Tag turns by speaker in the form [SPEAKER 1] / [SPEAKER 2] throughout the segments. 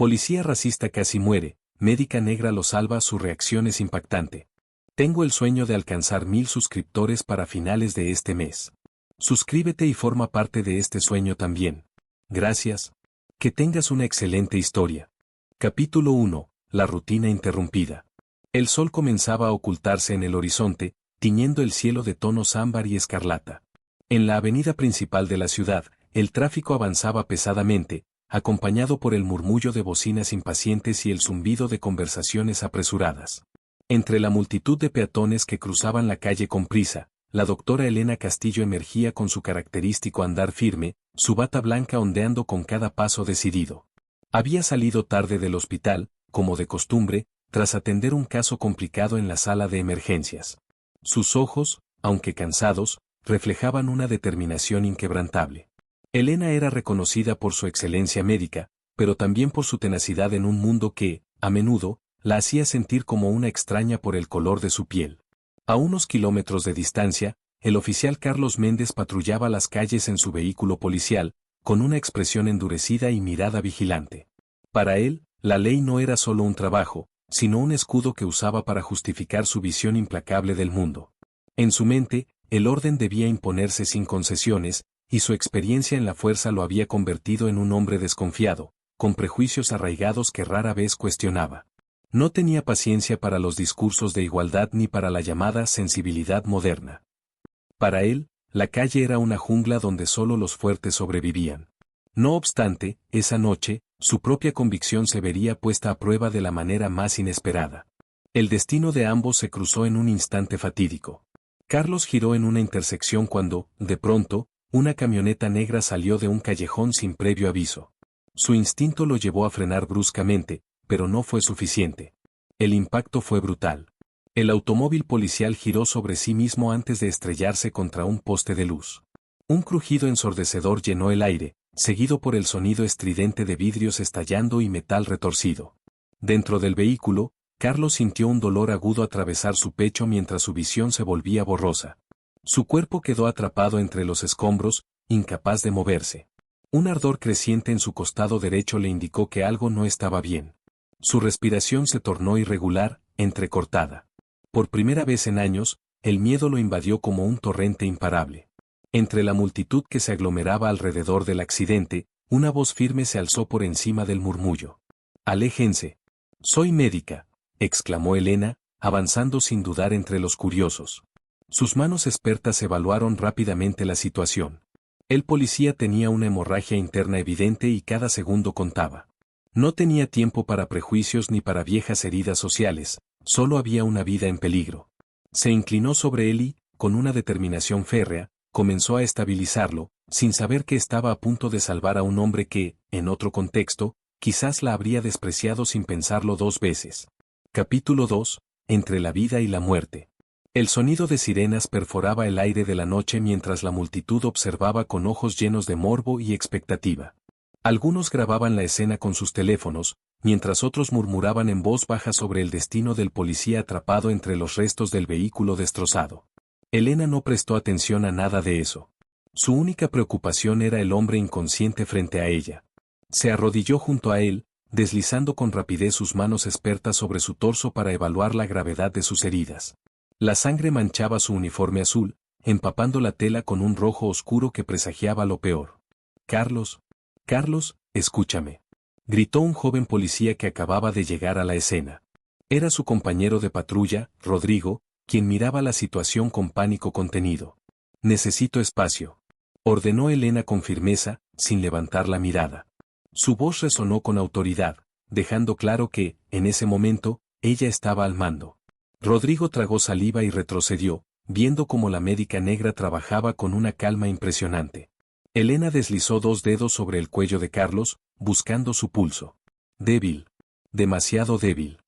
[SPEAKER 1] Policía racista casi muere, médica negra lo salva. Su reacción es impactante. Tengo el sueño de alcanzar 1000 suscriptores para finales de este mes. Suscríbete y forma parte de este sueño también. Gracias. Que tengas una excelente historia. Capítulo 1. La rutina interrumpida. El sol comenzaba a ocultarse en el horizonte, tiñendo el cielo de tonos ámbar y escarlata. En la avenida principal de la ciudad, el tráfico avanzaba pesadamente, acompañado por el murmullo de bocinas impacientes y el zumbido de conversaciones apresuradas. Entre la multitud de peatones que cruzaban la calle con prisa, la doctora Elena Castillo emergía con su característico andar firme, su bata blanca ondeando con cada paso decidido. Había salido tarde del hospital, como de costumbre, tras atender un caso complicado en la sala de emergencias. Sus ojos, aunque cansados, reflejaban una determinación inquebrantable. Elena era reconocida por su excelencia médica, pero también por su tenacidad en un mundo que, a menudo, la hacía sentir como una extraña por el color de su piel. A unos kilómetros de distancia, el oficial Carlos Méndez patrullaba las calles en su vehículo policial, con una expresión endurecida y mirada vigilante. Para él, la ley no era solo un trabajo, sino un escudo que usaba para justificar su visión implacable del mundo. En su mente, el orden debía imponerse sin concesiones, y su experiencia en la fuerza lo había convertido en un hombre desconfiado, con prejuicios arraigados que rara vez cuestionaba. No tenía paciencia para los discursos de igualdad ni para la llamada sensibilidad moderna. Para él, la calle era una jungla donde solo los fuertes sobrevivían. No obstante, esa noche, su propia convicción se vería puesta a prueba de la manera más inesperada. El destino de ambos se cruzó en un instante fatídico. Carlos giró en una intersección cuando, de pronto, una camioneta negra salió de un callejón sin previo aviso. Su instinto lo llevó a frenar bruscamente, pero no fue suficiente. El impacto fue brutal. El automóvil policial giró sobre sí mismo antes de estrellarse contra un poste de luz. Un crujido ensordecedor llenó el aire, seguido por el sonido estridente de vidrios estallando y metal retorcido. Dentro del vehículo, Carlos sintió un dolor agudo atravesar su pecho mientras su visión se volvía borrosa. Su cuerpo quedó atrapado entre los escombros, incapaz de moverse. Un ardor creciente en su costado derecho le indicó que algo no estaba bien. Su respiración se tornó irregular, entrecortada. Por primera vez en años, el miedo lo invadió como un torrente imparable. Entre la multitud que se aglomeraba alrededor del accidente, una voz firme se alzó por encima del murmullo. «Aléjense. Soy médica», exclamó Elena, avanzando sin dudar entre los curiosos. Sus manos expertas evaluaron rápidamente la situación. El policía tenía una hemorragia interna evidente y cada segundo contaba. No tenía tiempo para prejuicios ni para viejas heridas sociales, solo había una vida en peligro. Se inclinó sobre él y, con una determinación férrea, comenzó a estabilizarlo, sin saber que estaba a punto de salvar a un hombre que, en otro contexto, quizás la habría despreciado sin pensarlo 2 veces. Capítulo 2. Entre la vida y la muerte. El sonido de sirenas perforaba el aire de la noche mientras la multitud observaba con ojos llenos de morbo y expectativa. Algunos grababan la escena con sus teléfonos, mientras otros murmuraban en voz baja sobre el destino del policía atrapado entre los restos del vehículo destrozado. Elena no prestó atención a nada de eso. Su única preocupación era el hombre inconsciente frente a ella. Se arrodilló junto a él, deslizando con rapidez sus manos expertas sobre su torso para evaluar la gravedad de sus heridas. La sangre manchaba su uniforme azul, empapando la tela con un rojo oscuro que presagiaba lo peor. Carlos, escúchame», gritó un joven policía que acababa de llegar a la escena. Era su compañero de patrulla, Rodrigo, quien miraba la situación con pánico contenido. «Necesito espacio», ordenó Elena con firmeza, sin levantar la mirada. Su voz resonó con autoridad, dejando claro que, en ese momento, ella estaba al mando. Rodrigo tragó saliva y retrocedió, viendo cómo la médica negra trabajaba con una calma impresionante. Elena deslizó 2 dedos sobre el cuello de Carlos, buscando su pulso. Débil. Demasiado débil.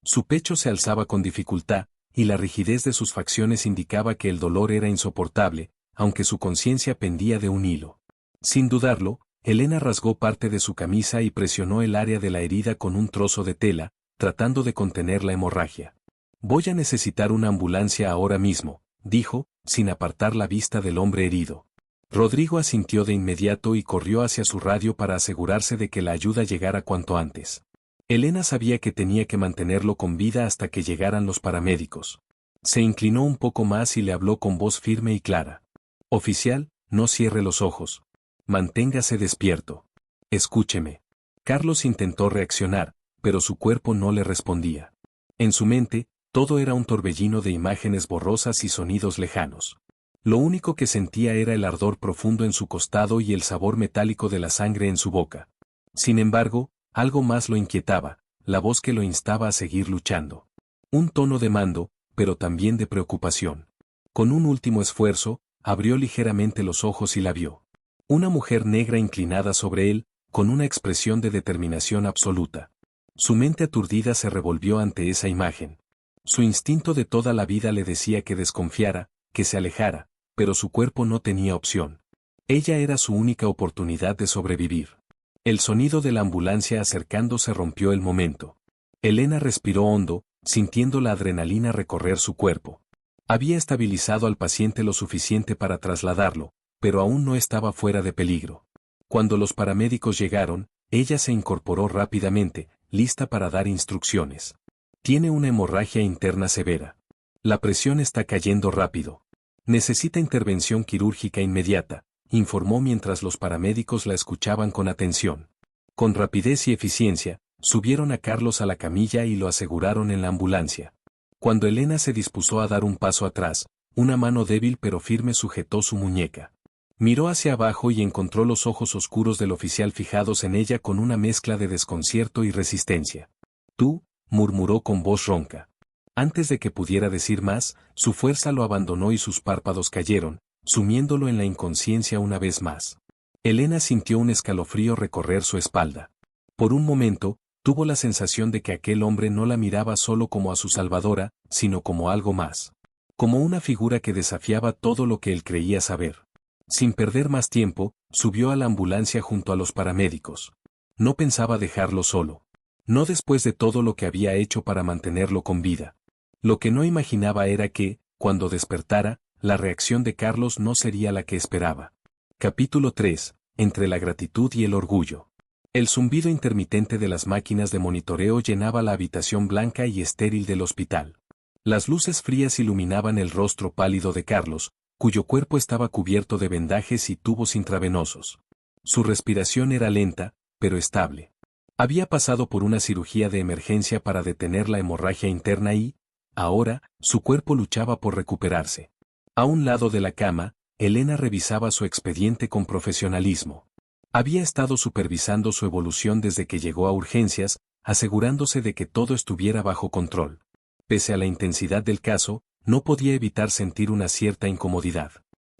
[SPEAKER 1] Su pecho se alzaba con dificultad, y la rigidez de sus facciones indicaba que el dolor era insoportable, aunque su conciencia pendía de un hilo. Sin dudarlo, Elena rasgó parte de su camisa y presionó el área de la herida con un trozo de tela, tratando de contener la hemorragia. «Voy a necesitar una ambulancia ahora mismo», dijo, sin apartar la vista del hombre herido. Rodrigo asintió de inmediato y corrió hacia su radio para asegurarse de que la ayuda llegara cuanto antes. Elena sabía que tenía que mantenerlo con vida hasta que llegaran los paramédicos. Se inclinó un poco más y le habló con voz firme y clara. Oficial, no cierre los ojos. Manténgase despierto. Escúcheme. Carlos intentó reaccionar, pero su cuerpo no le respondía. En su mente, todo era un torbellino de imágenes borrosas y sonidos lejanos. Lo único que sentía era el ardor profundo en su costado y el sabor metálico de la sangre en su boca. Sin embargo, algo más lo inquietaba, la voz que lo instaba a seguir luchando. Un tono de mando, pero también de preocupación. Con un último esfuerzo, abrió ligeramente los ojos y la vio. Una mujer negra inclinada sobre él, con una expresión de determinación absoluta. Su mente aturdida se revolvió ante esa imagen. Su instinto de toda la vida le decía que desconfiara, que se alejara, pero su cuerpo no tenía opción. Ella era su única oportunidad de sobrevivir. El sonido de la ambulancia acercándose rompió el momento. Elena respiró hondo, sintiendo la adrenalina recorrer su cuerpo. Había estabilizado al paciente lo suficiente para trasladarlo, pero aún no estaba fuera de peligro. Cuando los paramédicos llegaron, ella se incorporó rápidamente, lista para dar instrucciones. Tiene una hemorragia interna severa. La presión está cayendo rápido. Necesita intervención quirúrgica inmediata, informó mientras los paramédicos la escuchaban con atención. Con rapidez y eficiencia, subieron a Carlos a la camilla y lo aseguraron en la ambulancia. Cuando Elena se dispuso a dar un paso atrás, una mano débil pero firme sujetó su muñeca. Miró hacia abajo y encontró los ojos oscuros del oficial fijados en ella con una mezcla de desconcierto y resistencia. «Tú», murmuró con voz ronca. Antes de que pudiera decir más, su fuerza lo abandonó y sus párpados cayeron, sumiéndolo en la inconsciencia una vez más. Elena sintió un escalofrío recorrer su espalda. Por un momento, tuvo la sensación de que aquel hombre no la miraba solo como a su salvadora, sino como algo más. Como una figura que desafiaba todo lo que él creía saber. Sin perder más tiempo, subió a la ambulancia junto a los paramédicos. No pensaba dejarlo solo. No después de todo lo que había hecho para mantenerlo con vida. Lo que no imaginaba era que, cuando despertara, la reacción de Carlos no sería la que esperaba. Capítulo 3. Entre la gratitud y el orgullo. El zumbido intermitente de las máquinas de monitoreo llenaba la habitación blanca y estéril del hospital. Las luces frías iluminaban el rostro pálido de Carlos, cuyo cuerpo estaba cubierto de vendajes y tubos intravenosos. Su respiración era lenta, pero estable. Había pasado por una cirugía de emergencia para detener la hemorragia interna y, ahora, su cuerpo luchaba por recuperarse. A un lado de la cama, Elena revisaba su expediente con profesionalismo. Había estado supervisando su evolución desde que llegó a urgencias, asegurándose de que todo estuviera bajo control. Pese a la intensidad del caso, no podía evitar sentir una cierta incomodidad.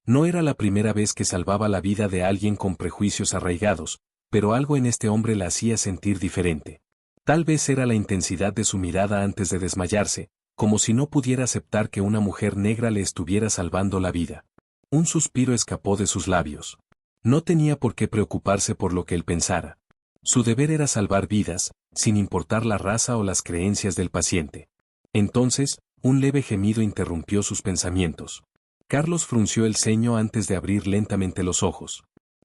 [SPEAKER 1] No era la primera vez que salvaba la vida de alguien con prejuicios arraigados, pero algo en este hombre la hacía sentir diferente. Tal vez era la intensidad de su mirada antes de desmayarse, como si no pudiera aceptar que una mujer negra le estuviera salvando la vida. Un suspiro escapó de sus labios. No tenía por qué preocuparse por lo que él pensara. Su deber era salvar vidas, sin importar la raza o las creencias del paciente. Entonces, un leve gemido interrumpió sus pensamientos. Carlos frunció el ceño antes de abrir lentamente los ojos.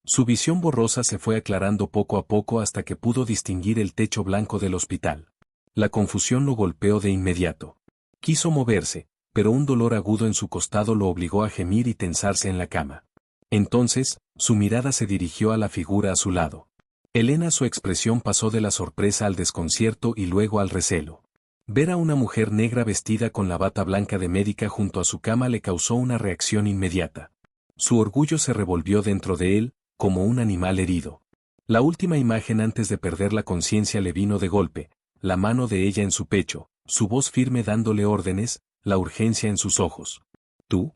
[SPEAKER 1] Su visión borrosa se fue aclarando poco a poco hasta que pudo distinguir el techo blanco del hospital. La confusión lo golpeó de inmediato. Quiso moverse, pero un dolor agudo en su costado lo obligó a gemir y tensarse en la cama. Entonces, su mirada se dirigió a la figura a su lado. Elena, su expresión pasó de la sorpresa al desconcierto y luego al recelo. Ver a una mujer negra vestida con la bata blanca de médica junto a su cama le causó una reacción inmediata. Su orgullo se revolvió dentro de él, como un animal herido. La última imagen antes de perder la conciencia le vino de golpe, la mano de ella en su pecho, su voz firme dándole órdenes, la urgencia en sus ojos. ¿Tú?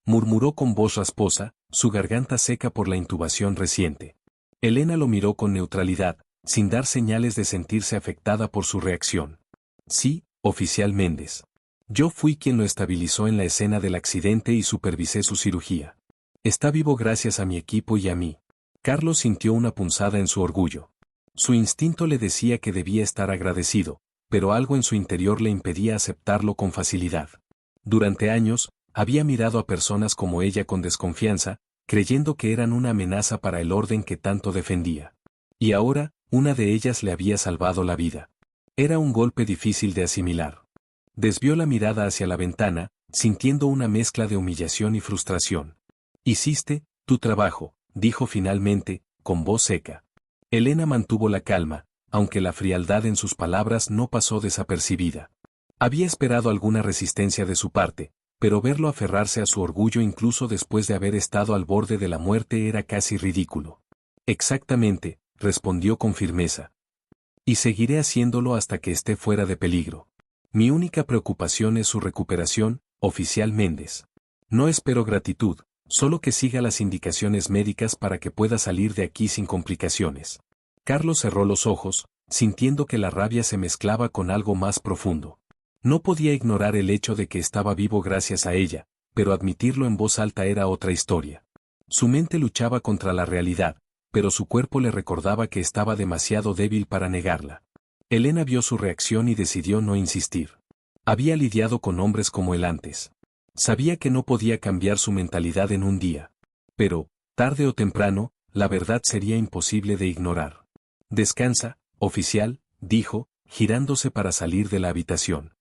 [SPEAKER 1] Murmuró con voz rasposa, su garganta seca por la intubación reciente. Elena lo miró con neutralidad, sin dar señales de sentirse afectada por su reacción. Sí, oficial Méndez. Yo fui quien lo estabilizó en la escena del accidente y supervisé su cirugía. Está vivo gracias a mi equipo y a mí. Carlos sintió una punzada en su orgullo. Su instinto le decía que debía estar agradecido, pero algo en su interior le impedía aceptarlo con facilidad. Durante años, había mirado a personas como ella con desconfianza, creyendo que eran una amenaza para el orden que tanto defendía. Y ahora, una de ellas le había salvado la vida. Era un golpe difícil de asimilar. Desvió la mirada hacia la ventana, sintiendo una mezcla de humillación y frustración. «Hiciste tu trabajo», dijo finalmente, con voz seca. Elena mantuvo la calma, aunque la frialdad en sus palabras no pasó desapercibida. Había esperado alguna resistencia de su parte, pero verlo aferrarse a su orgullo incluso después de haber estado al borde de la muerte era casi ridículo. «Exactamente», respondió con firmeza. «Y seguiré haciéndolo hasta que esté fuera de peligro. Mi única preocupación es su recuperación, oficial Méndez. No espero gratitud, solo que siga las indicaciones médicas para que pueda salir de aquí sin complicaciones». Carlos cerró los ojos, sintiendo que la rabia se mezclaba con algo más profundo. No podía ignorar el hecho de que estaba vivo gracias a ella, pero admitirlo en voz alta era otra historia. Su mente luchaba contra la realidad, pero su cuerpo le recordaba que estaba demasiado débil para negarla. Elena vio su reacción y decidió no insistir. Había lidiado con hombres como él antes. Sabía que no podía cambiar su mentalidad en un día. Pero, tarde o temprano, la verdad sería imposible de ignorar. «Descansa, oficial», dijo, girándose para salir de la habitación.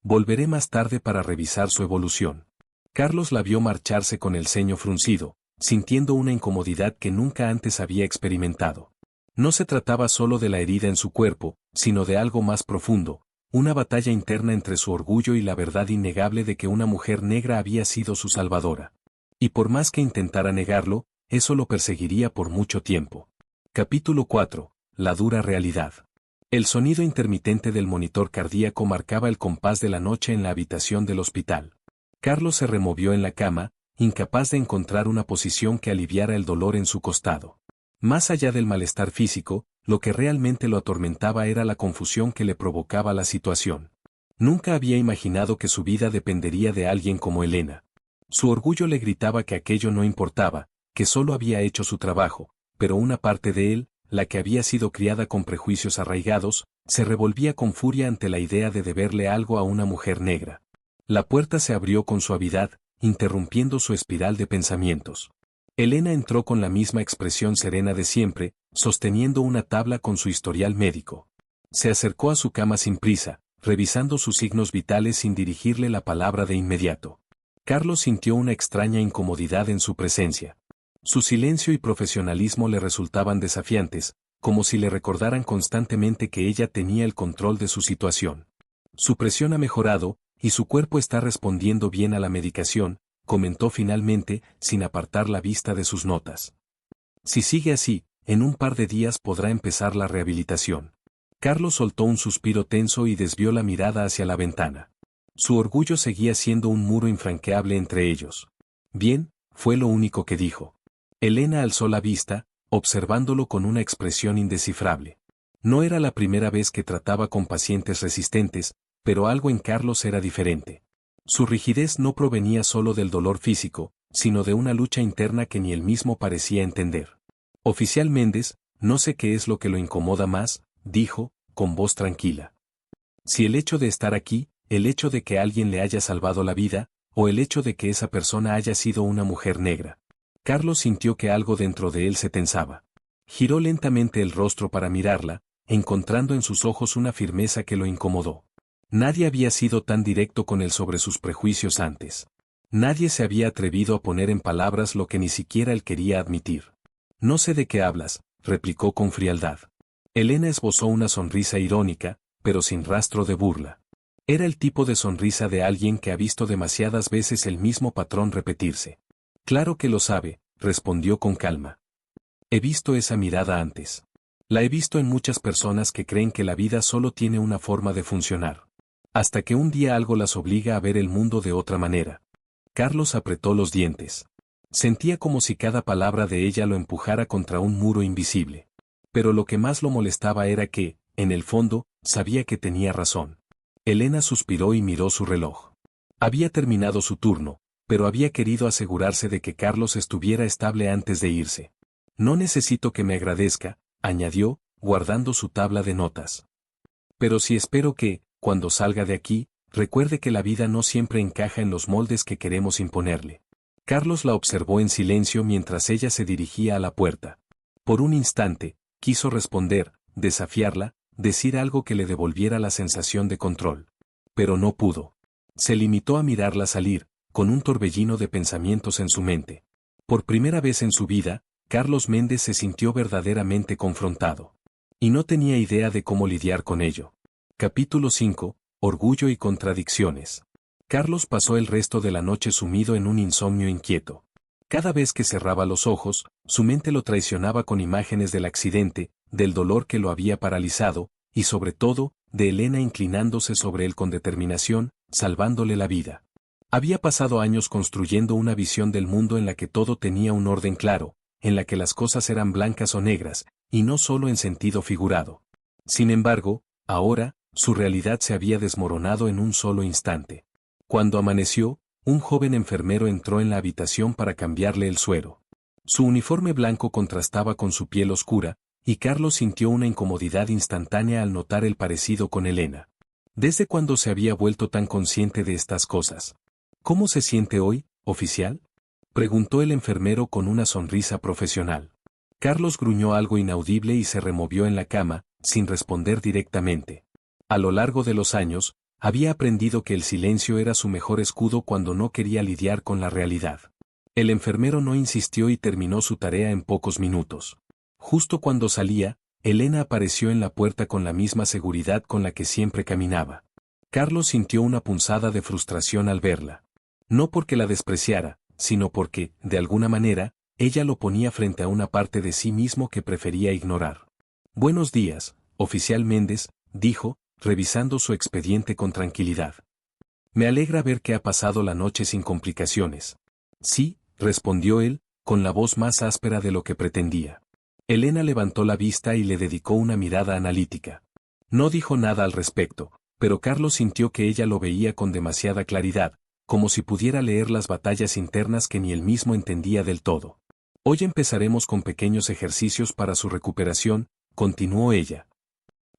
[SPEAKER 1] «Volveré más tarde para revisar su evolución». Carlos la vio marcharse con el ceño fruncido, sintiendo una incomodidad que nunca antes había experimentado. No se trataba solo de la herida en su cuerpo, sino de algo más profundo, una batalla interna entre su orgullo y la verdad innegable de que una mujer negra había sido su salvadora. Y por más que intentara negarlo, eso lo perseguiría por mucho tiempo. Capítulo 4. La dura realidad. El sonido intermitente del monitor cardíaco marcaba el compás de la noche en la habitación del hospital. Carlos se removió en la cama, incapaz de encontrar una posición que aliviara el dolor en su costado. Más allá del malestar físico, lo que realmente lo atormentaba era la confusión que le provocaba la situación. Nunca había imaginado que su vida dependería de alguien como Elena. Su orgullo le gritaba que aquello no importaba, que solo había hecho su trabajo, pero una parte de él, la que había sido criada con prejuicios arraigados, se revolvía con furia ante la idea de deberle algo a una mujer negra. La puerta se abrió con suavidad, interrumpiendo su espiral de pensamientos. Elena entró con la misma expresión serena de siempre, sosteniendo una tabla con su historial médico. Se acercó a su cama sin prisa, revisando sus signos vitales sin dirigirle la palabra de inmediato. Carlos sintió una extraña incomodidad en su presencia. Su silencio y profesionalismo le resultaban desafiantes, como si le recordaran constantemente que ella tenía el control de su situación. «Su presión ha mejorado, y su cuerpo está respondiendo bien a la medicación», comentó finalmente, sin apartar la vista de sus notas. «Si sigue así, en un par de días podrá empezar la rehabilitación». Carlos soltó un suspiro tenso y desvió la mirada hacia la ventana. Su orgullo seguía siendo un muro infranqueable entre ellos. «Bien», fue lo único que dijo. Elena alzó la vista, observándolo con una expresión indescifrable. No era la primera vez que trataba con pacientes resistentes, pero algo en Carlos era diferente. Su rigidez no provenía solo del dolor físico, sino de una lucha interna que ni él mismo parecía entender. «Oficial Méndez, no sé qué es lo que lo incomoda más», dijo, con voz tranquila. «Si el hecho de estar aquí, el hecho de que alguien le haya salvado la vida, o el hecho de que esa persona haya sido una mujer negra». Carlos sintió que algo dentro de él se tensaba. Giró lentamente el rostro para mirarla, encontrando en sus ojos una firmeza que lo incomodó. Nadie había sido tan directo con él sobre sus prejuicios antes. Nadie se había atrevido a poner en palabras lo que ni siquiera él quería admitir. «No sé de qué hablas», replicó con frialdad. Elena esbozó una sonrisa irónica, pero sin rastro de burla. Era el tipo de sonrisa de alguien que ha visto demasiadas veces el mismo patrón repetirse. «Claro que lo sabe», respondió con calma. «He visto esa mirada antes. La he visto en muchas personas que creen que la vida solo tiene una forma de funcionar. Hasta que un día algo las obliga a ver el mundo de otra manera». Carlos apretó los dientes. Sentía como si cada palabra de ella lo empujara contra un muro invisible. Pero lo que más lo molestaba era que, en el fondo, sabía que tenía razón. Elena suspiró y miró su reloj. Había terminado su turno, pero había querido asegurarse de que Carlos estuviera estable antes de irse. «No necesito que me agradezca», añadió, guardando su tabla de notas. «Pero sí espero que, cuando salga de aquí, recuerde que la vida no siempre encaja en los moldes que queremos imponerle». Carlos la observó en silencio mientras ella se dirigía a la puerta. Por un instante, quiso responder, desafiarla, decir algo que le devolviera la sensación de control. Pero no pudo. Se limitó a mirarla salir, con un torbellino de pensamientos en su mente. Por primera vez en su vida, Carlos Méndez se sintió verdaderamente confrontado. Y no tenía idea de cómo lidiar con ello. Capítulo 5. Orgullo y contradicciones. Carlos pasó el resto de la noche sumido en un insomnio inquieto. Cada vez que cerraba los ojos, su mente lo traicionaba con imágenes del accidente, del dolor que lo había paralizado, y sobre todo, de Elena inclinándose sobre él con determinación, salvándole la vida. Había pasado años construyendo una visión del mundo en la que todo tenía un orden claro, en la que las cosas eran blancas o negras, y no solo en sentido figurado. Sin embargo, ahora, su realidad se había desmoronado en un solo instante. Cuando amaneció, un joven enfermero entró en la habitación para cambiarle el suero. Su uniforme blanco contrastaba con su piel oscura, y Carlos sintió una incomodidad instantánea al notar el parecido con Elena. ¿Desde cuándo se había vuelto tan consciente de estas cosas? ¿Cómo se siente hoy, oficial?, preguntó el enfermero con una sonrisa profesional. Carlos gruñó algo inaudible y se removió en la cama, sin responder directamente. A lo largo de los años, había aprendido que el silencio era su mejor escudo cuando no quería lidiar con la realidad. El enfermero no insistió y terminó su tarea en pocos minutos. Justo cuando salía, Elena apareció en la puerta con la misma seguridad con la que siempre caminaba. Carlos sintió una punzada de frustración al verla. No porque la despreciara, sino porque, de alguna manera, ella lo ponía frente a una parte de sí mismo que prefería ignorar. «Buenos días, oficial Méndez», dijo, revisando su expediente con tranquilidad. «Me alegra ver que ha pasado la noche sin complicaciones». «Sí», respondió él, con la voz más áspera de lo que pretendía. Elena levantó la vista y le dedicó una mirada analítica. No dijo nada al respecto, pero Carlos sintió que ella lo veía con demasiada claridad, como si pudiera leer las batallas internas que ni él mismo entendía del todo. «Hoy empezaremos con pequeños ejercicios para su recuperación», continuó ella.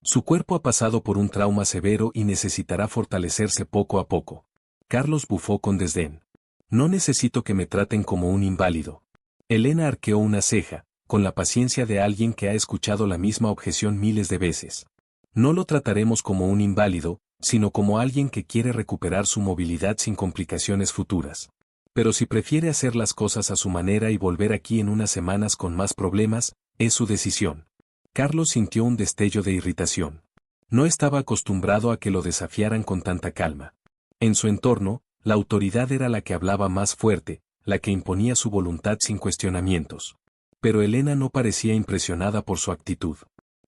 [SPEAKER 1] «Su cuerpo ha pasado por un trauma severo y necesitará fortalecerse poco a poco». Carlos bufó con desdén. «No necesito que me traten como un inválido». Elena arqueó una ceja, con la paciencia de alguien que ha escuchado la misma objeción miles de veces. «No lo trataremos como un inválido, sino como alguien que quiere recuperar su movilidad sin complicaciones futuras. Pero si prefiere hacer las cosas a su manera y volver aquí en unas semanas con más problemas, es su decisión». Carlos sintió un destello de irritación. No estaba acostumbrado a que lo desafiaran con tanta calma. En su entorno, la autoridad era la que hablaba más fuerte, la que imponía su voluntad sin cuestionamientos. Pero Elena no parecía impresionada por su actitud.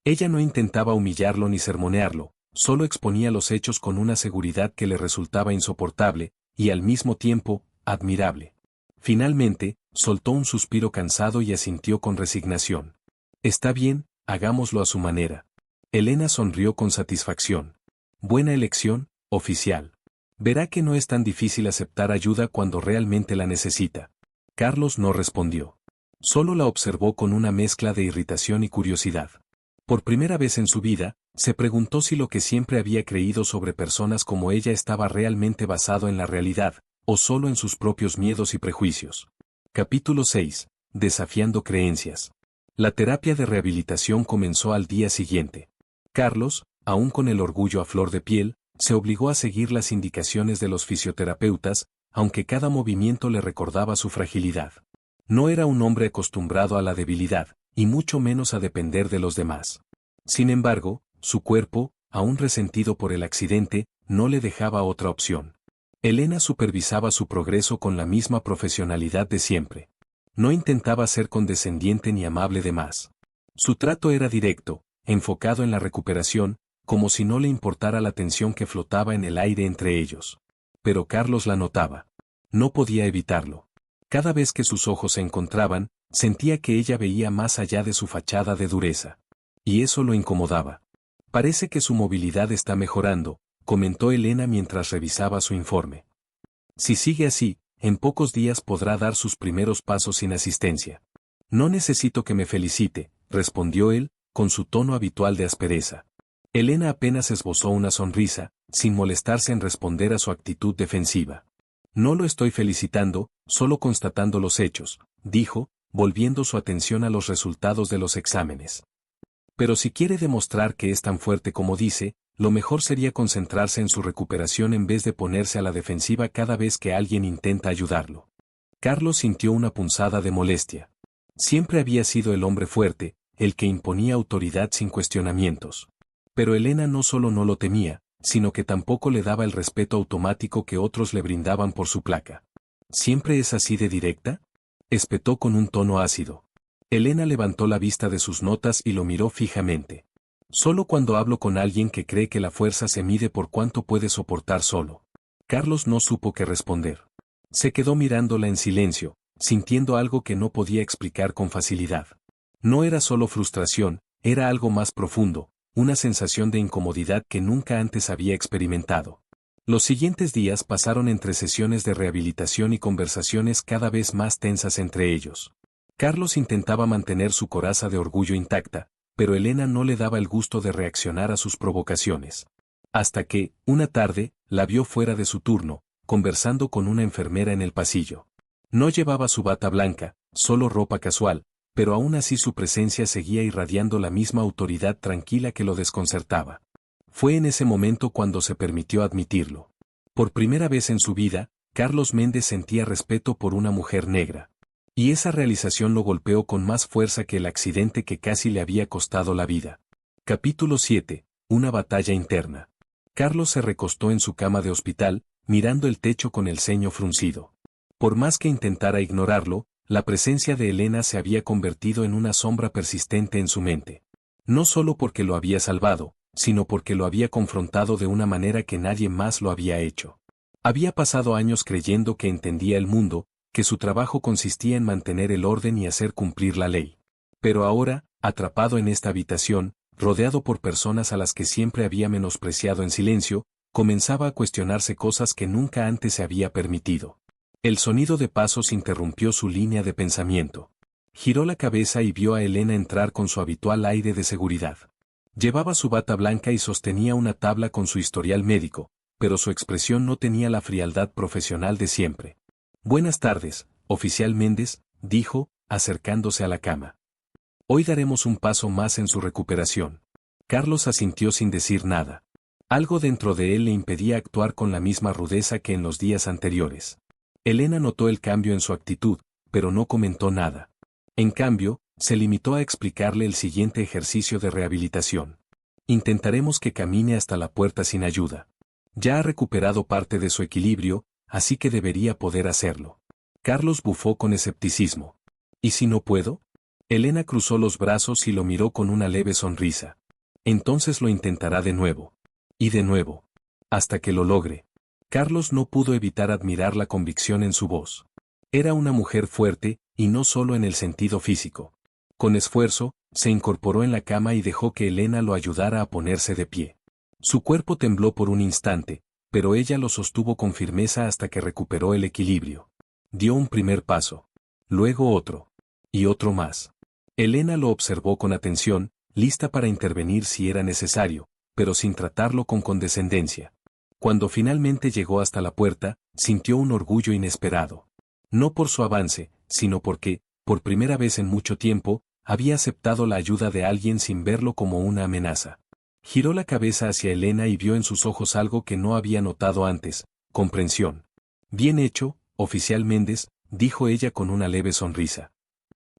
[SPEAKER 1] Ella no intentaba humillarlo ni sermonearlo, solo exponía los hechos con una seguridad que le resultaba insoportable, y al mismo tiempo, admirable. Finalmente, soltó un suspiro cansado y asintió con resignación. «Está bien, hagámoslo a su manera». Elena sonrió con satisfacción. «Buena elección, oficial. Verá que no es tan difícil aceptar ayuda cuando realmente la necesita». Carlos no respondió. Solo la observó con una mezcla de irritación y curiosidad. Por primera vez en su vida, se preguntó si lo que siempre había creído sobre personas como ella estaba realmente basado en la realidad, o solo en sus propios miedos y prejuicios. Capítulo 6. Desafiando creencias. La terapia de rehabilitación comenzó al día siguiente. Carlos, aún con el orgullo a flor de piel, se obligó a seguir las indicaciones de los fisioterapeutas, aunque cada movimiento le recordaba su fragilidad. No era un hombre acostumbrado a la debilidad, y mucho menos a depender de los demás. Sin embargo, su cuerpo, aún resentido por el accidente, no le dejaba otra opción. Elena supervisaba su progreso con la misma profesionalidad de siempre. No intentaba ser condescendiente ni amable de más. Su trato era directo, enfocado en la recuperación, como si no le importara la tensión que flotaba en el aire entre ellos. Pero Carlos la notaba. No podía evitarlo. Cada vez que sus ojos se encontraban, sentía que ella veía más allá de su fachada de dureza. Y eso lo incomodaba. «Parece que su movilidad está mejorando», comentó Elena mientras revisaba su informe. «Si sigue así, en pocos días podrá dar sus primeros pasos sin asistencia». «No necesito que me felicite», respondió él, con su tono habitual de aspereza. Elena apenas esbozó una sonrisa, sin molestarse en responder a su actitud defensiva. No lo estoy felicitando, solo constatando los hechos, dijo, volviendo su atención a los resultados de los exámenes. Pero si quiere demostrar que es tan fuerte como dice, lo mejor sería concentrarse en su recuperación en vez de ponerse a la defensiva cada vez que alguien intenta ayudarlo. Carlos sintió una punzada de molestia. Siempre había sido el hombre fuerte, el que imponía autoridad sin cuestionamientos. Pero Elena no solo no lo temía, sino que tampoco le daba el respeto automático que otros le brindaban por su placa. ¿Siempre es así de directa?, espetó con un tono ácido. Elena levantó la vista de sus notas y lo miró fijamente. Solo cuando hablo con alguien que cree que la fuerza se mide por cuánto puede soportar solo. Carlos no supo qué responder. Se quedó mirándola en silencio, sintiendo algo que no podía explicar con facilidad. No era solo frustración, era algo más profundo, una sensación de incomodidad que nunca antes había experimentado. Los siguientes días pasaron entre sesiones de rehabilitación y conversaciones cada vez más tensas entre ellos. Carlos intentaba mantener su coraza de orgullo intacta, pero Elena no le daba el gusto de reaccionar a sus provocaciones. Hasta que, una tarde, la vio fuera de su turno, conversando con una enfermera en el pasillo. No llevaba su bata blanca, solo ropa casual, pero aún así su presencia seguía irradiando la misma autoridad tranquila que lo desconcertaba. Fue en ese momento cuando se permitió admitirlo. Por primera vez en su vida, Carlos Méndez sentía respeto por una mujer negra. Y esa realización lo golpeó con más fuerza que el accidente que casi le había costado la vida. Capítulo 7. Una batalla interna. Carlos se recostó en su cama de hospital, mirando el techo con el ceño fruncido. Por más que intentara ignorarlo, la presencia de Elena se había convertido en una sombra persistente en su mente. No solo porque lo había salvado, sino porque lo había confrontado de una manera que nadie más lo había hecho. Había pasado años creyendo que entendía el mundo, que su trabajo consistía en mantener el orden y hacer cumplir la ley. Pero ahora, atrapado en esta habitación, rodeado por personas a las que siempre había menospreciado en silencio, comenzaba a cuestionarse cosas que nunca antes se había permitido. El sonido de pasos interrumpió su línea de pensamiento. Giró la cabeza y vio a Elena entrar con su habitual aire de seguridad. Llevaba su bata blanca y sostenía una tabla con su historial médico, pero su expresión no tenía la frialdad profesional de siempre. «Buenas tardes, oficial Méndez», dijo, acercándose a la cama. «Hoy daremos un paso más en su recuperación». Carlos asintió sin decir nada. Algo dentro de él le impedía actuar con la misma rudeza que en los días anteriores. Elena notó el cambio en su actitud, pero no comentó nada. En cambio, se limitó a explicarle el siguiente ejercicio de rehabilitación. Intentaremos que camine hasta la puerta sin ayuda. Ya ha recuperado parte de su equilibrio, así que debería poder hacerlo. Carlos bufó con escepticismo. ¿Y si no puedo? Elena cruzó los brazos y lo miró con una leve sonrisa. Entonces lo intentará de nuevo. Y de nuevo. Hasta que lo logre. Carlos no pudo evitar admirar la convicción en su voz. Era una mujer fuerte, y no solo en el sentido físico. Con esfuerzo, se incorporó en la cama y dejó que Elena lo ayudara a ponerse de pie. Su cuerpo tembló por un instante, pero ella lo sostuvo con firmeza hasta que recuperó el equilibrio. Dio un primer paso. Luego otro. Y otro más. Elena lo observó con atención, lista para intervenir si era necesario, pero sin tratarlo con condescendencia. Cuando finalmente llegó hasta la puerta, sintió un orgullo inesperado. No por su avance, sino porque, por primera vez en mucho tiempo, había aceptado la ayuda de alguien sin verlo como una amenaza. Giró la cabeza hacia Elena y vio en sus ojos algo que no había notado antes: comprensión. «Bien hecho, oficial Méndez», dijo ella con una leve sonrisa.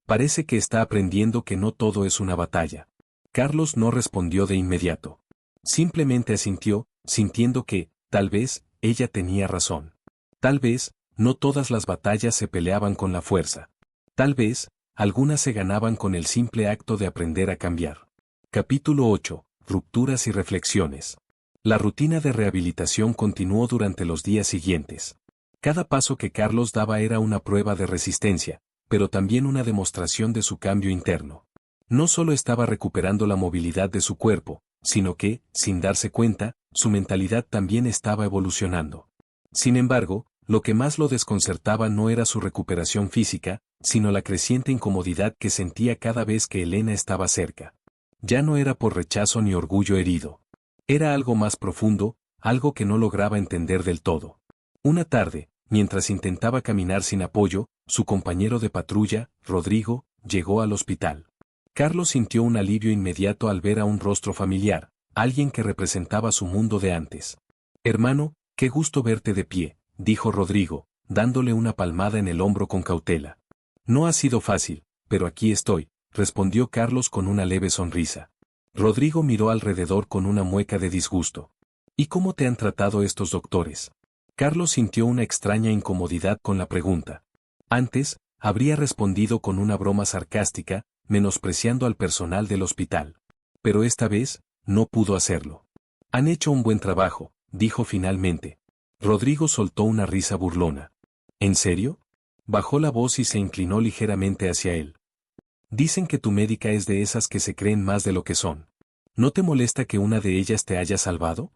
[SPEAKER 1] «Parece que está aprendiendo que no todo es una batalla». Carlos no respondió de inmediato. Simplemente asintió, sintiendo que, tal vez, ella tenía razón. Tal vez, no todas las batallas se peleaban con la fuerza. Tal vez, algunas se ganaban con el simple acto de aprender a cambiar. Capítulo 8. Rupturas y reflexiones. La rutina de rehabilitación continuó durante los días siguientes. Cada paso que Carlos daba era una prueba de resistencia, pero también una demostración de su cambio interno. No solo estaba recuperando la movilidad de su cuerpo, sino que, sin darse cuenta, su mentalidad también estaba evolucionando. Sin embargo, lo que más lo desconcertaba no era su recuperación física, sino la creciente incomodidad que sentía cada vez que Elena estaba cerca. Ya no era por rechazo ni orgullo herido. Era algo más profundo, algo que no lograba entender del todo. Una tarde, mientras intentaba caminar sin apoyo, su compañero de patrulla, Rodrigo, llegó al hospital. Carlos sintió un alivio inmediato al ver a un rostro familiar, alguien que representaba su mundo de antes. Hermano, qué gusto verte de pie, dijo Rodrigo, dándole una palmada en el hombro con cautela. No ha sido fácil, pero aquí estoy, respondió Carlos con una leve sonrisa. Rodrigo miró alrededor con una mueca de disgusto. ¿Y cómo te han tratado estos doctores? Carlos sintió una extraña incomodidad con la pregunta. Antes, habría respondido con una broma sarcástica, menospreciando al personal del hospital. Pero esta vez, no pudo hacerlo. Han hecho un buen trabajo, dijo finalmente. Rodrigo soltó una risa burlona. ¿En serio? Bajó la voz y se inclinó ligeramente hacia él. Dicen que tu médica es de esas que se creen más de lo que son. ¿No te molesta que una de ellas te haya salvado?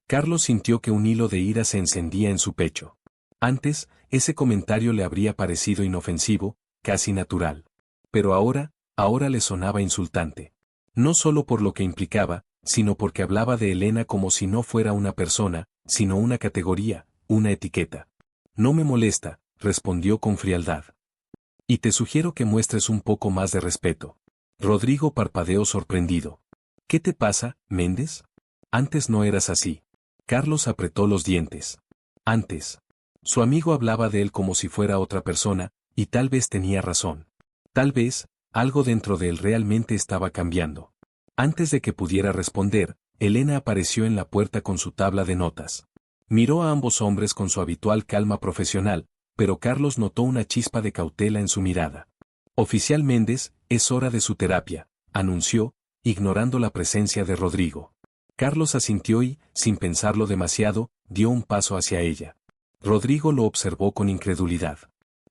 [SPEAKER 1] Carlos sintió que un hilo de ira se encendía en su pecho. Antes, ese comentario le habría parecido inofensivo, casi natural. Pero ahora le sonaba insultante. No solo por lo que implicaba, sino porque hablaba de Elena como si no fuera una persona, sino una categoría, una etiqueta. No me molesta, respondió con frialdad. Y te sugiero que muestres un poco más de respeto. Rodrigo parpadeó sorprendido. ¿Qué te pasa, Méndez? Antes no eras así. Carlos apretó los dientes. Antes. Su amigo hablaba de él como si fuera otra persona, y tal vez tenía razón. Tal vez, algo dentro de él realmente estaba cambiando. Antes de que pudiera responder, Elena apareció en la puerta con su tabla de notas. Miró a ambos hombres con su habitual calma profesional, pero Carlos notó una chispa de cautela en su mirada. Oficial Méndez, es hora de su terapia, anunció, ignorando la presencia de Rodrigo. Carlos asintió y, sin pensarlo demasiado, dio un paso hacia ella. Rodrigo lo observó con incredulidad.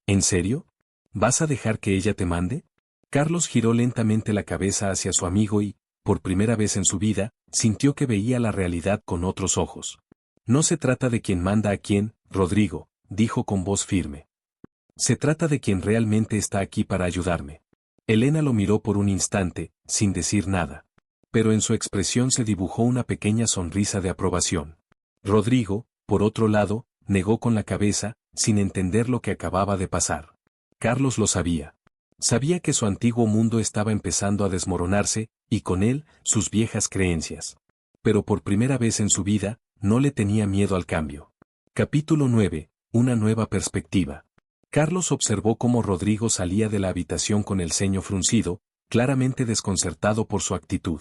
[SPEAKER 1] ¿En serio? ¿Vas a dejar que ella te mande? Carlos giró lentamente la cabeza hacia su amigo y, por primera vez en su vida, sintió que veía la realidad con otros ojos. No se trata de quién manda a quién, Rodrigo, dijo con voz firme. Se trata de quien realmente está aquí para ayudarme. Elena lo miró por un instante, sin decir nada. Pero en su expresión se dibujó una pequeña sonrisa de aprobación. Rodrigo, por otro lado, negó con la cabeza, sin entender lo que acababa de pasar. Carlos lo sabía. Sabía que su antiguo mundo estaba empezando a desmoronarse, y con él, sus viejas creencias. Pero por primera vez en su vida, no le tenía miedo al cambio. Capítulo 9. Una nueva perspectiva. Carlos observó cómo Rodrigo salía de la habitación con el ceño fruncido, claramente desconcertado por su actitud.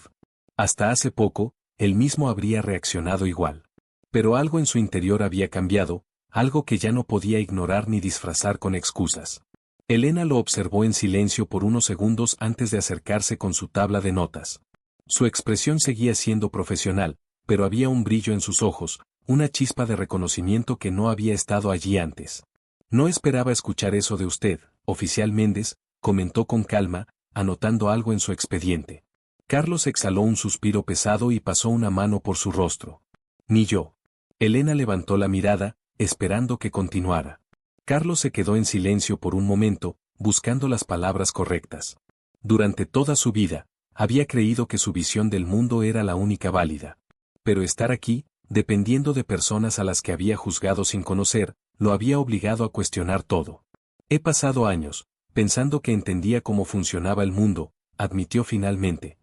[SPEAKER 1] Hasta hace poco, él mismo habría reaccionado igual. Pero algo en su interior había cambiado, algo que ya no podía ignorar ni disfrazar con excusas. Elena lo observó en silencio por unos segundos antes de acercarse con su tabla de notas. Su expresión seguía siendo profesional, pero había un brillo en sus ojos, una chispa de reconocimiento que no había estado allí antes. No esperaba escuchar eso de usted, oficial Méndez, comentó con calma, anotando algo en su expediente. Carlos exhaló un suspiro pesado y pasó una mano por su rostro. Ni yo. Elena levantó la mirada, esperando que continuara. Carlos se quedó en silencio por un momento, buscando las palabras correctas. Durante toda su vida, había creído que su visión del mundo era la única válida. Pero estar aquí, dependiendo de personas a las que había juzgado sin conocer, lo había obligado a cuestionar todo. He pasado años, pensando que entendía cómo funcionaba el mundo, admitió finalmente.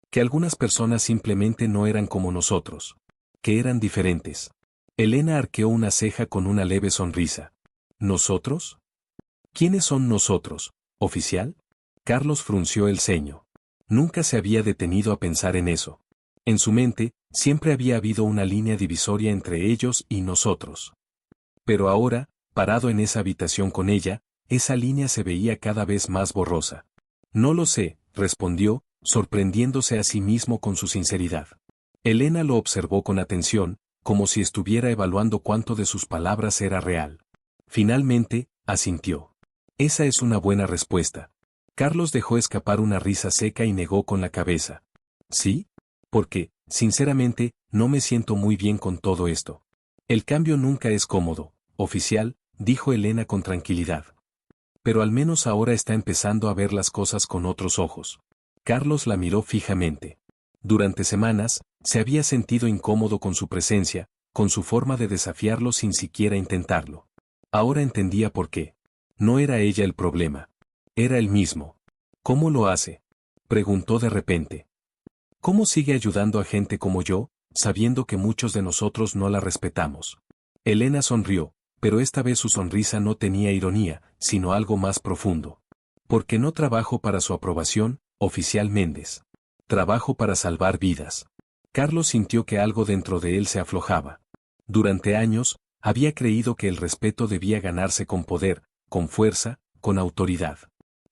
[SPEAKER 1] Que algunas personas simplemente no eran como nosotros. Que eran diferentes. Elena arqueó una ceja con una leve sonrisa. ¿Nosotros? ¿Quiénes son nosotros, oficial? Carlos frunció el ceño. Nunca se había detenido a pensar en eso. En su mente, siempre había habido una línea divisoria entre ellos y nosotros. Pero ahora, parado en esa habitación con ella, esa línea se veía cada vez más borrosa. No lo sé, respondió, sorprendiéndose a sí mismo con su sinceridad. Elena lo observó con atención, como si estuviera evaluando cuánto de sus palabras era real. Finalmente, asintió. Esa es una buena respuesta. Carlos dejó escapar una risa seca y negó con la cabeza. ¿Sí? Porque, sinceramente, no me siento muy bien con todo esto. El cambio nunca es cómodo, oficial, dijo Elena con tranquilidad. Pero al menos ahora está empezando a ver las cosas con otros ojos. Carlos la miró fijamente. Durante semanas, se había sentido incómodo con su presencia, con su forma de desafiarlo sin siquiera intentarlo. Ahora entendía por qué. No era ella el problema. Era él mismo. ¿Cómo lo hace? Preguntó de repente. ¿Cómo sigue ayudando a gente como yo, sabiendo que muchos de nosotros no la respetamos? Elena sonrió, pero esta vez su sonrisa no tenía ironía, sino algo más profundo. Porque no trabajo para su aprobación, oficial Méndez. Trabajo para salvar vidas. Carlos sintió que algo dentro de él se aflojaba. Durante años, había creído que el respeto debía ganarse con poder, con fuerza, con autoridad.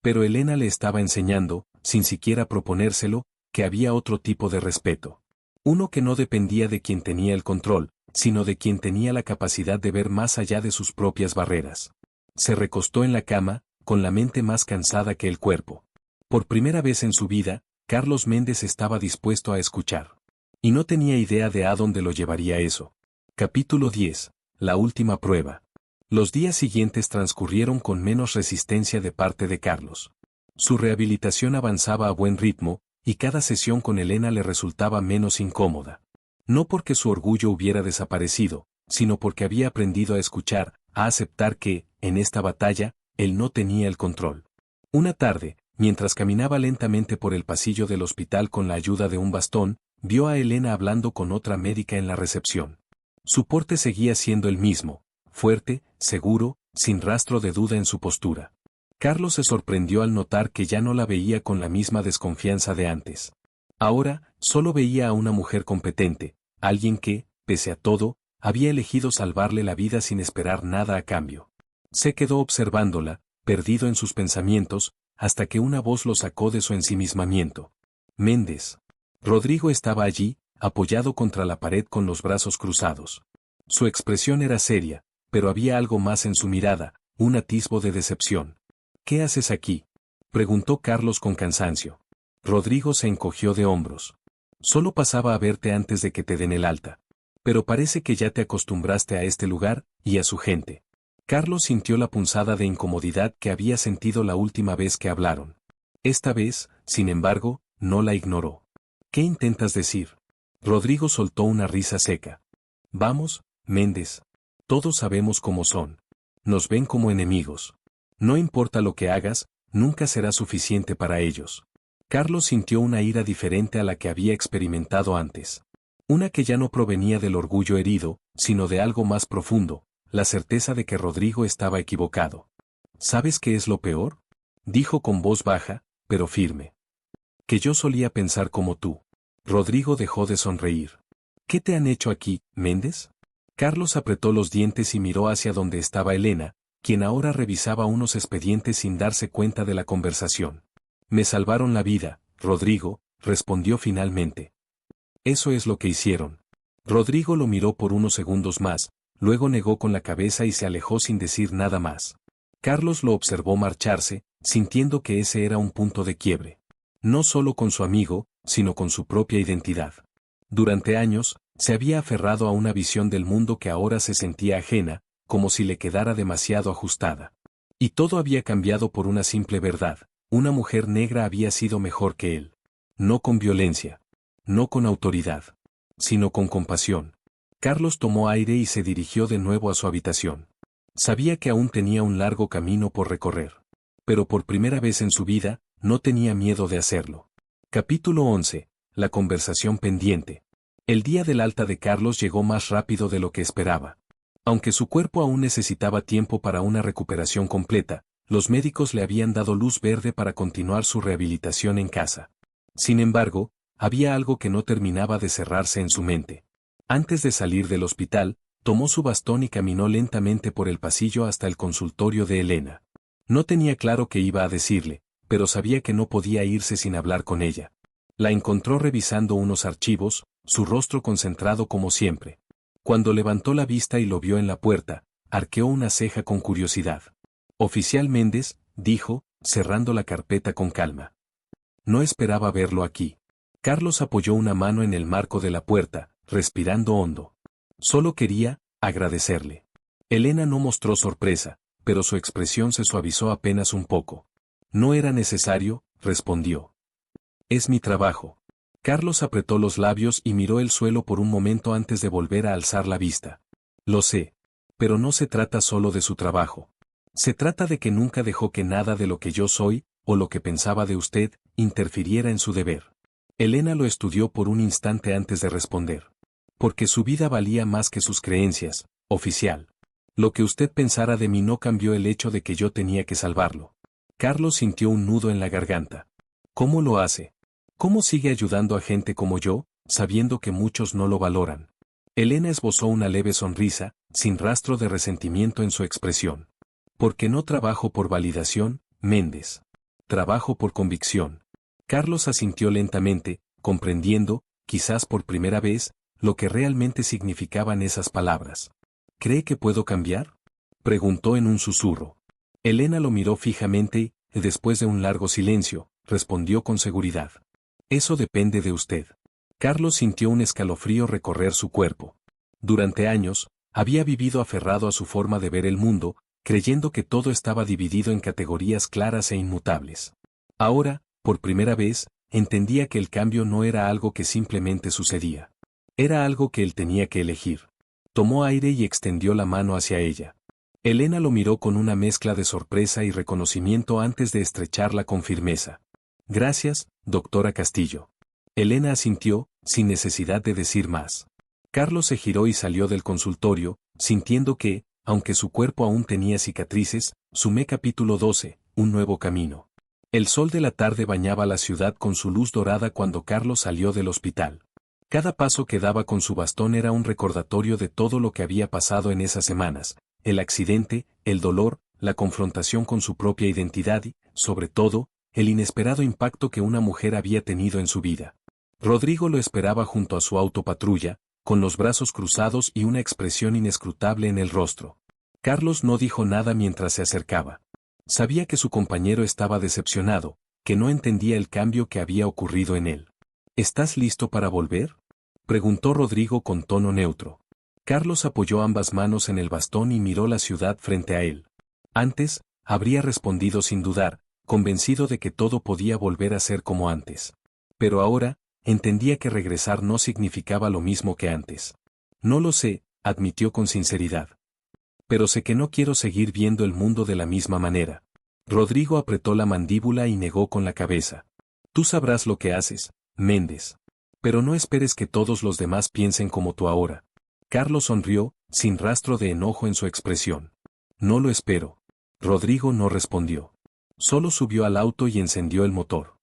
[SPEAKER 1] Pero Elena le estaba enseñando, sin siquiera proponérselo, que había otro tipo de respeto. Uno que no dependía de quien tenía el control, sino de quien tenía la capacidad de ver más allá de sus propias barreras. Se recostó en la cama, con la mente más cansada que el cuerpo. Por primera vez en su vida, Carlos Méndez estaba dispuesto a escuchar. Y no tenía idea de a dónde lo llevaría eso. Capítulo 10. La última prueba. Los días siguientes transcurrieron con menos resistencia de parte de Carlos. Su rehabilitación avanzaba a buen ritmo, y cada sesión con Elena le resultaba menos incómoda. No porque su orgullo hubiera desaparecido, sino porque había aprendido a escuchar, a aceptar que, en esta batalla, él no tenía el control. Una tarde, mientras caminaba lentamente por el pasillo del hospital con la ayuda de un bastón, vio a Elena hablando con otra médica en la recepción. Su porte seguía siendo el mismo, fuerte, seguro, sin rastro de duda en su postura. Carlos se sorprendió al notar que ya no la veía con la misma desconfianza de antes. Ahora, solo veía a una mujer competente, alguien que, pese a todo, había elegido salvarle la vida sin esperar nada a cambio. Se quedó observándola, perdido en sus pensamientos, hasta que una voz lo sacó de su ensimismamiento. Méndez. Rodrigo estaba allí, apoyado contra la pared con los brazos cruzados. Su expresión era seria, pero había algo más en su mirada, un atisbo de decepción. ¿Qué haces aquí?, preguntó Carlos con cansancio. Rodrigo se encogió de hombros. Solo pasaba a verte antes de que te den el alta. Pero parece que ya te acostumbraste a este lugar, y a su gente. Carlos sintió la punzada de incomodidad que había sentido la última vez que hablaron. Esta vez, sin embargo, no la ignoró. ¿Qué intentas decir? Rodrigo soltó una risa seca. Vamos, Méndez. Todos sabemos cómo son. Nos ven como enemigos. No importa lo que hagas, nunca será suficiente para ellos. Carlos sintió una ira diferente a la que había experimentado antes. Una que ya no provenía del orgullo herido, sino de algo más profundo, la certeza de que Rodrigo estaba equivocado. ¿Sabes qué es lo peor?, dijo con voz baja, pero firme. Que yo solía pensar como tú. Rodrigo dejó de sonreír. ¿Qué te han hecho aquí, Méndez? Carlos apretó los dientes y miró hacia donde estaba Elena, quien ahora revisaba unos expedientes sin darse cuenta de la conversación. Me salvaron la vida, Rodrigo, respondió finalmente. Eso es lo que hicieron. Rodrigo lo miró por unos segundos más, luego negó con la cabeza y se alejó sin decir nada más. Carlos lo observó marcharse, sintiendo que ese era un punto de quiebre. No solo con su amigo, sino con su propia identidad. Durante años, se había aferrado a una visión del mundo que ahora se sentía ajena, como si le quedara demasiado ajustada. Y todo había cambiado por una simple verdad: una mujer negra había sido mejor que él. No con violencia. No con autoridad. Sino con compasión. Carlos tomó aire y se dirigió de nuevo a su habitación. Sabía que aún tenía un largo camino por recorrer. Pero por primera vez en su vida, no tenía miedo de hacerlo. Capítulo 11. La conversación pendiente. El día del alta de Carlos llegó más rápido de lo que esperaba. Aunque su cuerpo aún necesitaba tiempo para una recuperación completa, los médicos le habían dado luz verde para continuar su rehabilitación en casa. Sin embargo, había algo que no terminaba de cerrarse en su mente. Antes de salir del hospital, tomó su bastón y caminó lentamente por el pasillo hasta el consultorio de Elena. No tenía claro qué iba a decirle, pero sabía que no podía irse sin hablar con ella. La encontró revisando unos archivos, su rostro concentrado como siempre. Cuando levantó la vista y lo vio en la puerta, arqueó una ceja con curiosidad. Oficial Méndez, dijo, cerrando la carpeta con calma. No esperaba verlo aquí. Carlos apoyó una mano en el marco de la puerta, respirando hondo. Solo quería agradecerle. Elena no mostró sorpresa, pero su expresión se suavizó apenas un poco. No era necesario, respondió. Es mi trabajo. Carlos apretó los labios y miró el suelo por un momento antes de volver a alzar la vista. Lo sé. Pero no se trata solo de su trabajo. Se trata de que nunca dejó que nada de lo que yo soy, o lo que pensaba de usted, interfiriera en su deber. Elena lo estudió por un instante antes de responder. Porque su vida valía más que sus creencias, oficial. Lo que usted pensara de mí no cambió el hecho de que yo tenía que salvarlo. Carlos sintió un nudo en la garganta. ¿Cómo lo hace? ¿Cómo sigue ayudando a gente como yo, sabiendo que muchos no lo valoran? Elena esbozó una leve sonrisa, sin rastro de resentimiento en su expresión. Porque no trabajo por validación, Méndez. Trabajo por convicción. Carlos asintió lentamente, comprendiendo, quizás por primera vez, lo que realmente significaban esas palabras. ¿Cree que puedo cambiar?, preguntó en un susurro. Elena lo miró fijamente y, después de un largo silencio, respondió con seguridad. Eso depende de usted. Carlos sintió un escalofrío recorrer su cuerpo. Durante años, había vivido aferrado a su forma de ver el mundo, creyendo que todo estaba dividido en categorías claras e inmutables. Ahora, por primera vez, entendía que el cambio no era algo que simplemente sucedía. Era algo que él tenía que elegir. Tomó aire y extendió la mano hacia ella. Elena lo miró con una mezcla de sorpresa y reconocimiento antes de estrecharla con firmeza. Gracias, doctora Castillo. Elena asintió, sin necesidad de decir más. Carlos se giró y salió del consultorio, sintiendo que, aunque su cuerpo aún tenía cicatrices, sumé capítulo 12, un nuevo camino. El sol de la tarde bañaba la ciudad con su luz dorada cuando Carlos salió del hospital. Cada paso que daba con su bastón era un recordatorio de todo lo que había pasado en esas semanas, el accidente, el dolor, la confrontación con su propia identidad y, sobre todo, el inesperado impacto que una mujer había tenido en su vida. Rodrigo lo esperaba junto a su autopatrulla, con los brazos cruzados y una expresión inescrutable en el rostro. Carlos no dijo nada mientras se acercaba. Sabía que su compañero estaba decepcionado, que no entendía el cambio que había ocurrido en él. ¿Estás listo para volver?, preguntó Rodrigo con tono neutro. Carlos apoyó ambas manos en el bastón y miró la ciudad frente a él. Antes, habría respondido sin dudar, convencido de que todo podía volver a ser como antes. Pero ahora, entendía que regresar no significaba lo mismo que antes. No lo sé, admitió con sinceridad. Pero sé que no quiero seguir viendo el mundo de la misma manera. Rodrigo apretó la mandíbula y negó con la cabeza. Tú sabrás lo que haces, Méndez. Pero no esperes que todos los demás piensen como tú ahora. Carlos sonrió, sin rastro de enojo en su expresión. No lo espero. Rodrigo no respondió. Solo subió al auto y encendió el motor.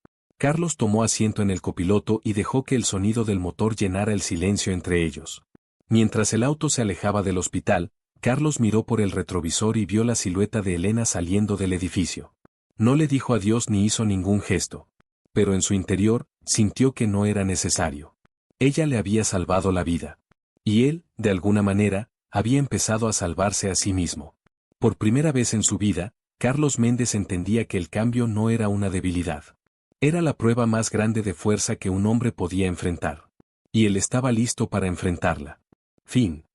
[SPEAKER 1] Carlos tomó asiento en el copiloto y dejó que el sonido del motor llenara el silencio entre ellos. Mientras el auto se alejaba del hospital, Carlos miró por el retrovisor y vio la silueta de Elena saliendo del edificio. No le dijo adiós ni hizo ningún gesto. Pero en su interior, sintió que no era necesario. Ella le había salvado la vida. Y él, de alguna manera, había empezado a salvarse a sí mismo. Por primera vez en su vida, Carlos Méndez entendía que el cambio no era una debilidad. Era la prueba más grande de fuerza que un hombre podía enfrentar. Y él estaba listo para enfrentarla. Fin.